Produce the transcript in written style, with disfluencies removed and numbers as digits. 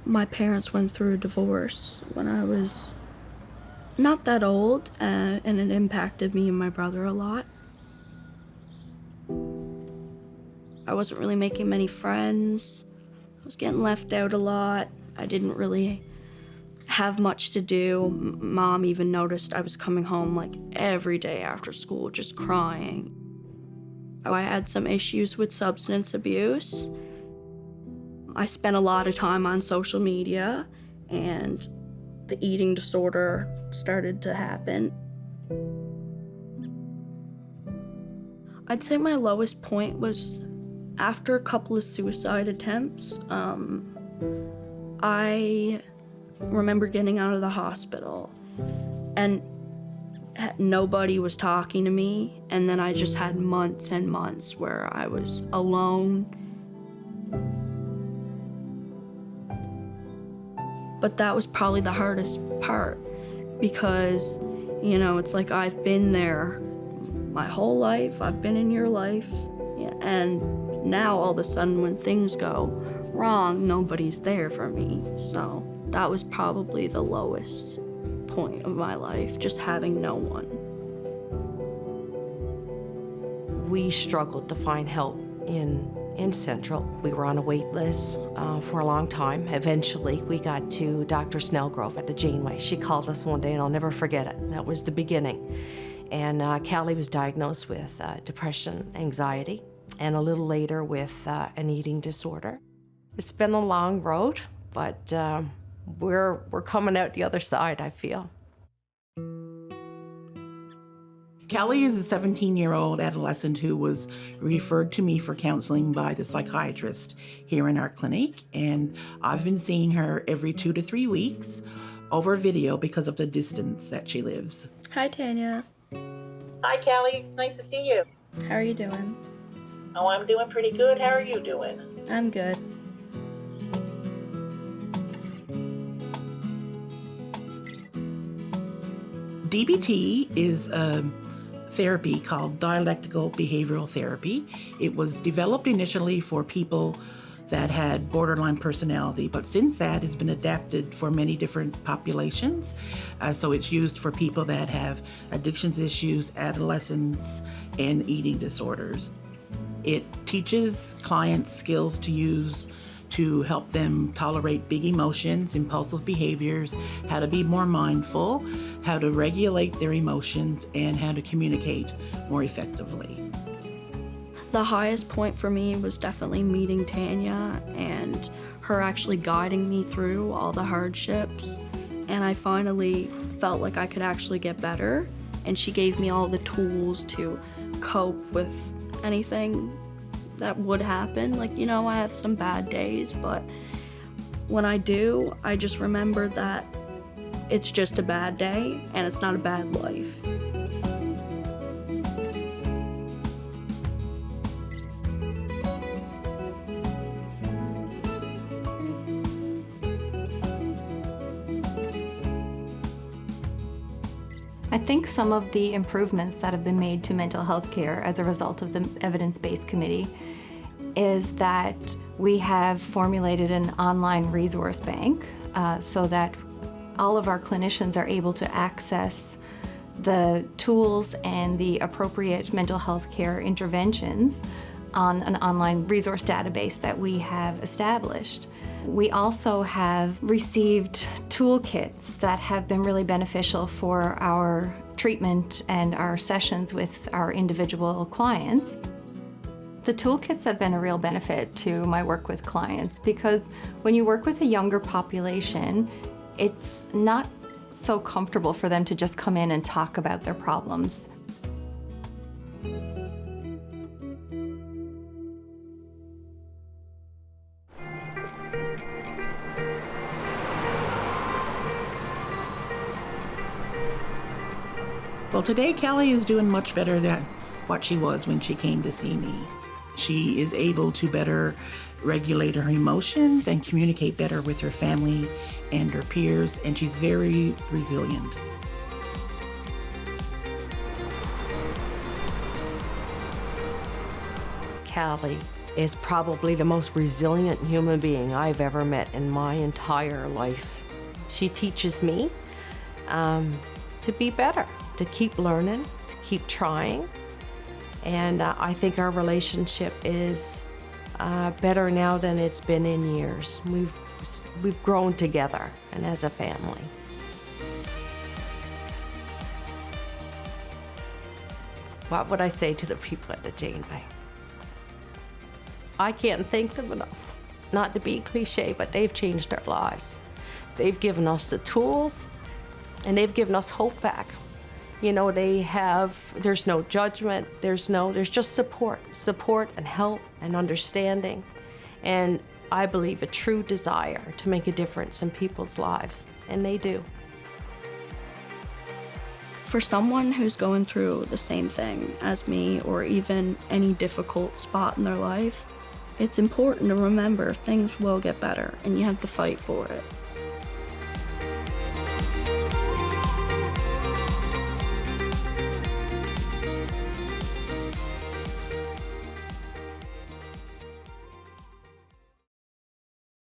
My parents went through a divorce when I was not that old, and it impacted me and my brother a lot. I wasn't really making many friends. I was getting left out a lot. I didn't really have much to do. Mom even noticed I was coming home like every day after school just crying. I had some issues with substance abuse. I spent a lot of time on social media, and the eating disorder started to happen. I'd say my lowest point was after a couple of suicide attempts. I remember getting out of the hospital and nobody was talking to me, and then I just had months and months where I was alone. But that was probably the hardest part because, it's like I've been there my whole life, I've been in your life, and now all of a sudden when things go wrong, nobody's there for me. So that was probably the lowest point of my life, just having no one. We struggled to find help in Central. We were on a wait list for a long time. Eventually, we got to Dr. Snellgrove at the Janeway. She called us one day, and I'll never forget it. That was the beginning. And Callie was diagnosed with depression, anxiety, and a little later with an eating disorder. It's been a long road, but we're coming out the other side, I feel. Kelly is a 17-year-old adolescent who was referred to me for counseling by the psychiatrist here in our clinic, and I've been seeing her every 2 to 3 weeks over video because of the distance that she lives. Hi, Tanya. Hi, Callie. It's nice to see you. How are you doing? Oh, I'm doing pretty good. How are you doing? I'm good. DBT is a therapy called dialectical behavioral therapy. It was developed initially for people that had borderline personality, but since that has been adapted for many different populations. So it's used for people that have addictions issues, adolescents, and eating disorders. It teaches clients skills to use to help them tolerate big emotions, impulsive behaviors, how to be more mindful, how to regulate their emotions, and how to communicate more effectively. The highest point for me was definitely meeting Tanya and her actually guiding me through all the hardships. And I finally felt like I could actually get better. And she gave me all the tools to cope with anything that would happen. I have some bad days, but when I do, I just remember that it's just a bad day and it's not a bad life. I think some of the improvements that have been made to mental health care as a result of the evidence-based committee is that we have formulated an online resource bank so that all of our clinicians are able to access the tools and the appropriate mental health care interventions on an online resource database that we have established. We also have received toolkits that have been really beneficial for our treatment and our sessions with our individual clients. The toolkits have been a real benefit to my work with clients because when you work with a younger population, it's not so comfortable for them to just come in and talk about their problems. Well, today Callie is doing much better than what she was when she came to see me. She is able to better regulate her emotions and communicate better with her family and her peers, and she's very resilient. Callie is probably the most resilient human being I've ever met in my entire life. She teaches me to be better, to keep learning, to keep trying. And I think our relationship is better now than it's been in years. We've grown together and as a family. What would I say to the people at the Janeway? I can't thank them enough. Not to be cliche, but they've changed our lives. They've given us the tools, and they've given us hope back. You know, there's no judgment, there's just support and help and understanding. And I believe a true desire to make a difference in people's lives, and they do. For someone who's going through the same thing as me, or even any difficult spot in their life, it's important to remember things will get better and you have to fight for it.